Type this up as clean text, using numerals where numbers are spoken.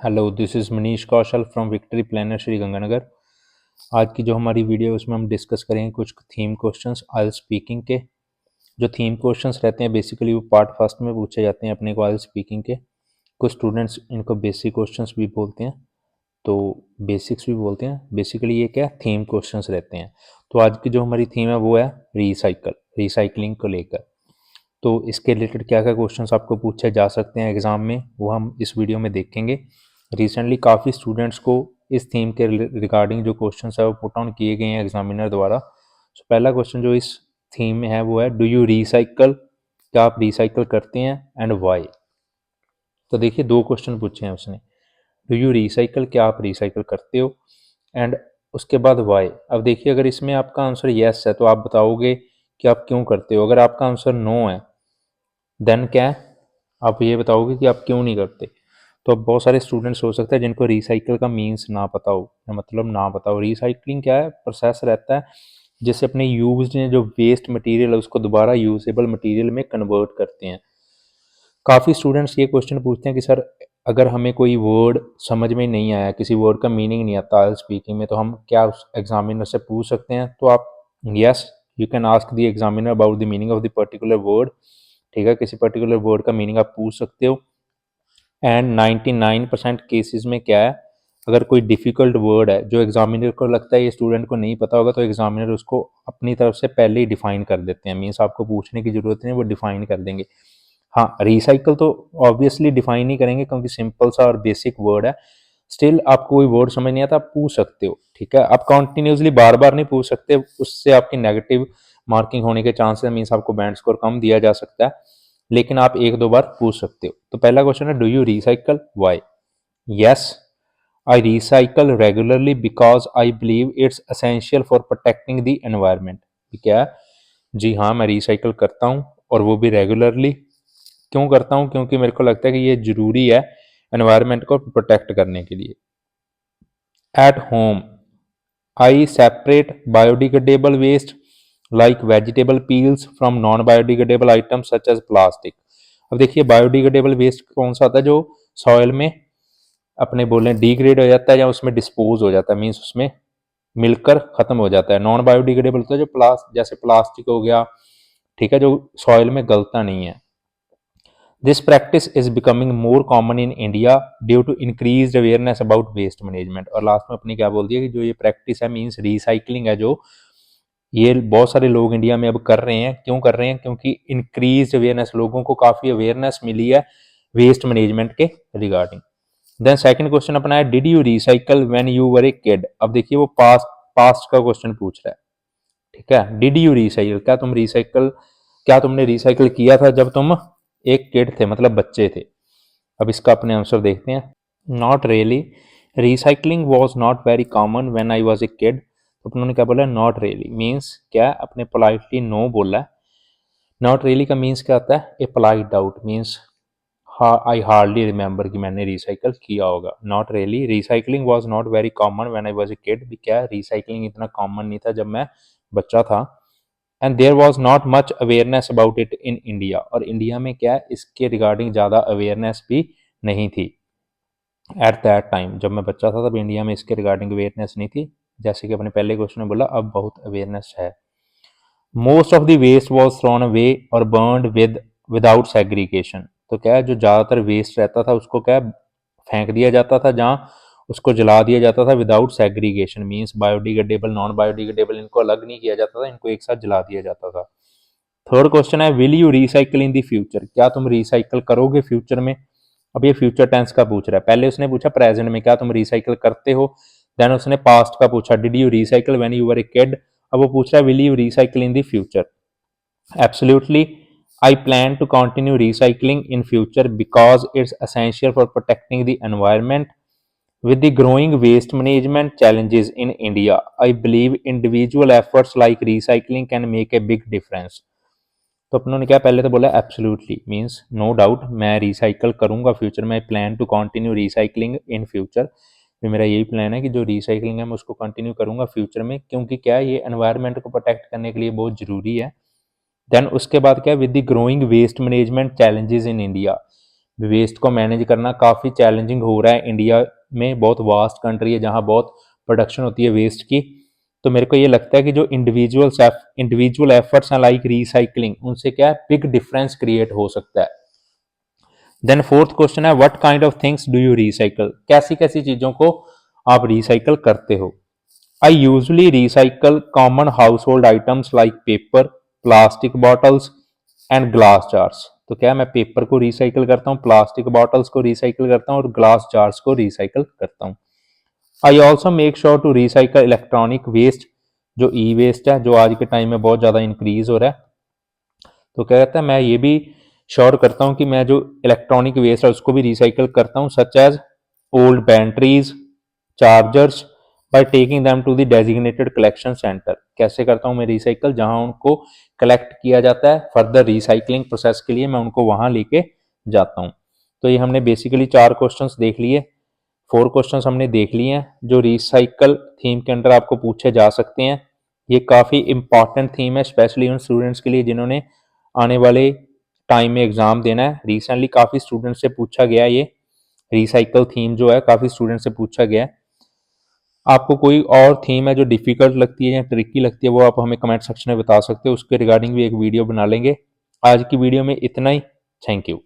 Hello, this is Manish Kaushal from Victory Planner Shri Ganganagar. आज की जो हमारी वीडियो है उसमें हम डिस्कस करेंगे कुछ थीम क्वेश्चंस आइल्स स्पीकिंग के। जो थीम क्वेश्चंस रहते हैं बेसिकली वो पार्ट फर्स्ट में पूछे जाते हैं अपने को आइल्स स्पीकिंग के। कुछ स्टूडेंट्स इनको बेसिक क्वेश्चंस भी बोलते हैं, तो बेसिक्स भी बोलते हैं। बेसिकली ये क्या थीम क्वेश्चंस रहते हैं। तो आज की जो हमारी थीम है वो है रिसाइकलिंग को लेकर। तो इसके रिलेटेड क्या क्या क्वेश्चंस आपको पूछे जा सकते हैं एग्ज़ाम में वो हम इस वीडियो में देखेंगे। रिसेंटली काफ़ी स्टूडेंट्स को इस थीम के रिगार्डिंग जो क्वेश्चंस है वो पुट ऑन किए गए हैं एग्जामिनर द्वारा। सो पहला क्वेश्चन जो इस थीम में है वो है डू यू रिसाइकल, क्या आप रिसाइकल करते हैं एंड वाई। तो देखिए दो क्वेश्चन पूछे हैं उसने, डू यू रिसाइकल, क्या आप रिसाइकल करते हो, एंड उसके बाद वाई। अब देखिए अगर इसमें आपका आंसर येस है तो आप बताओगे कि आप क्यों करते हो। अगर आपका आंसर नो है देन क्या है, आप ये बताओगे कि आप क्यों नहीं करते। तो अब बहुत सारे स्टूडेंट्स हो सकते हैं जिनको रिसाइकल का मीन्स ना पता हो, या मतलब ना पता हो रिसाइकलिंग क्या है। प्रोसेस रहता है जिससे अपने यूज्ड जो वेस्ट मटेरियल है उसको दोबारा यूजेबल मटेरियल में कन्वर्ट करते हैं। काफ़ी स्टूडेंट्स ये क्वेश्चन पूछते हैं कि सर अगर हमें कोई वर्ड समझ में नहीं आया, किसी वर्ड का मीनिंग नहीं आता स्पीकिंग में, तो हम क्या उस एग्जामिनर से पूछ सकते हैं। तो आप yes, you can ask the examiner about the meaning of the particular word. ठीक है, किसी पर्टिकुलर वर्ड का मीनिंग आप पूछ सकते हो। एंड 99% केसेस में क्या है, अगर कोई डिफ़िकल्ट वर्ड है जो एग्जामिनर को लगता है ये स्टूडेंट को नहीं पता होगा, तो एग्जामिनर उसको अपनी तरफ से पहले ही डिफाइन कर देते हैं। मीन्स आपको पूछने की ज़रूरत नहीं, वो डिफाइन कर देंगे। हाँ, रिसाइकल तो ऑब्वियसली डिफाइन नहीं करेंगे क्योंकि सिंपल सा और बेसिक वर्ड है। स्टिल आपको कोई वर्ड समझ नहीं आता आप पूछ सकते हो। ठीक है, आप कंटिन्यूसली बार बार नहीं पूछ सकते, उससे आपकी नेगेटिव मार्किंग होने के चांसेस, मीन्स आपको बैंड स्कोर कम दिया जा सकता है। लेकिन आप एक दो बार पूछ सकते हो। तो पहला क्वेश्चन है do you recycle, why. Yes, I recycle regularly because I believe it's essential for protecting the environment. क्या है, जी हाँ मैं रिसाइकल करता हूँ और वो भी रेगुलरली। क्यों करता हूँ, क्योंकि मेरे को लगता है कि ये ज़रूरी है एनवायरनमेंट को प्रोटेक्ट करने के लिए। At home I separate biodegradable waste like vegetable peels from non biodegradable items such as plastic. अब देखिए बायोडिग्रेडेबल वेस्ट कौन सा आता है, जो सॉइल में अपने बोलें डिग्रेड हो जाता है या उसमें डिस्पोज हो जाता है, मीन्स उसमें मिलकर खत्म हो जाता है। नॉन बायोडिग्रेडेबल होता है जो जैसे प्लास्टिक हो गया, ठीक है, जो सॉइल में गलता नहीं है। This practice is becoming more common in India due to increased awareness about waste management। और लास्ट में अपनी क्या बोल दिया कि जो ये प्रैक्टिस है मीन्स रिसाइकलिंग है, जो ये बहुत सारे लोग इंडिया में अब कर रहे हैं। क्यों कर रहे हैं, क्योंकि इंक्रीज अवेयरनेस, लोगों को काफ़ी अवेयरनेस मिली है वेस्ट मैनेजमेंट के रिगार्डिंग। देन सेकंड क्वेश्चन अपना है did you recycle when you were A kid. अब देखिए वो पास्ट पास्ट का क्वेश्चन पूछ रहा है। ठीक है, डिड यू रिसाइकल, क्या तुमने रिसाइकल किया था जब तुम एक किड थे, मतलब बच्चे थे। अब इसका अपने आंसर देखते हैं। Not really, recycling was not very common when I was a kid. तो उन्होंने क्या बोला, नॉट रियली मीन्स क्या, अपने पोलाइटली नो बोला है। नॉट रियली का मीन्स क्या होता है, a polite doubt means I hardly remember कि मैंने रिसाइकल किया होगा। Not really, recycling was not very common when I was a kid, भी क्या रिसाइकलिंग इतना कॉमन नहीं था जब मैं बच्चा था। And there was not much awareness about it in India, और इंडिया में क्या इसके रिगार्डिंग ज़्यादा अवेयरनेस भी नहीं थी। एट दैट टाइम जब मैं बच्चा था तब इंडिया में इसके रिगार्डिंग अवेयरनेस नहीं थी, जैसे कि अपने पहले क्वेश्चन में बोला अब बहुत अवेयरनेस है। Most of the waste was thrown away और बर्नड विदाउट सेग्रीगेशन। तो क्या है, जो ज़्यादातर वेस्ट रहता था उसको क्या फेंक दिया जाता था, जहाँ उसको जला दिया जाता था without segregation, means biodegradable non biodegradable इनको अलग नहीं किया जाता था, इनको एक साथ जला दिया जाता था। थर्ड क्वेश्चन है will you recycle in the future, क्या तुम रिसाइकल करोगे फ्यूचर में। अब ये फ्यूचर टेंस का पूछ रहा है, पहले उसने पूछा प्रेजेंट में क्या तुम रिसाइकल करते हो, देन उसने पास्ट का पूछा did you recycle when you were A kid, अब वो पूछ रहा है will you recycle in the future. Absolutely, I plan to continue recycling in future because it's essential for protecting the environment. With the growing waste management challenges in India, I believe individual efforts like recycling can make a big difference. तो अपनों ने क्या पहले तो बोला absolutely means no doubt मैं recycle करूंगा future में। Plan to continue recycling in future, भी मेरा यही प्लान है कि जो रिसाइकलिंग है मैं उसको कंटिन्यू करूंगा फ्यूचर में, क्योंकि क्या है ये एनवायरनमेंट को प्रोटेक्ट करने के लिए बहुत ज़रूरी है। देन उसके बाद क्या, with the growing waste management challenges in India, waste को मैनेज करना काफ़ी चैलेंजिंग हो रहा है इंडिया में, बहुत वास्ट कंट्री है जहाँ बहुत प्रोडक्शन होती है वेस्ट की। तो मेरे को ये लगता है कि जो इंडिविजुअल एफर्ट्स हैं लाइक रिसाइकलिंग, उनसे क्या है बिग डिफरेंस क्रिएट हो सकता है। देन फोर्थ क्वेश्चन है what kind of things do you recycle, कैसी कैसी चीज़ों को आप रिसाइकल करते हो। I usually recycle common house hold items like paper, plastic bottles and glass jars. तो क्या मैं पेपर को रिसाइकल करता हूँ, प्लास्टिक बॉटल्स को रिसाइकल करता हूँ और ग्लास जार्स को रिसाइकल करता हूँ। I also make sure to recycle electronic waste, जो ई वेस्ट है जो आज के टाइम में बहुत ज़्यादा इंक्रीज हो रहा है। तो क्या कहता है मैं ये भी श्योर करता हूँ कि मैं जो इलेक्ट्रॉनिक वेस्ट है उसको भी रिसाइकल करता हूँ, such as old batteries, chargers, by taking them to the designated collection centre. कैसे करता हूँ मैं रिसाइकल, जहाँ उनको कलेक्ट किया जाता है फर्दर रिसाइकलिंग प्रोसेस के लिए, मैं उनको वहाँ लेके जाता हूँ। तो ये हमने बेसिकली 4 क्वेश्चंस देख लिए, 4 क्वेश्चंस हमने देख लिए हैं जो रिसाइकल थीम के अंदर आपको पूछे जा सकते हैं। ये काफ़ी इंपॉर्टेंट थीम है स्पेशली उन स्टूडेंट्स के लिए जिन्होंने आने वाले टाइम में एग्जाम देना है। रिसेंटली काफ़ी स्टूडेंट से पूछा गया ये रिसाइकल थीम जो है, काफ़ी स्टूडेंट से पूछा गया है। आपको कोई और थीम है जो डिफिकल्ट लगती है या ट्रिकी लगती है वो आप हमें कमेंट सेक्शन में बता सकते हो, उसके रिगार्डिंग भी एक वीडियो बना लेंगे। आज की वीडियो में इतना ही। Thank you.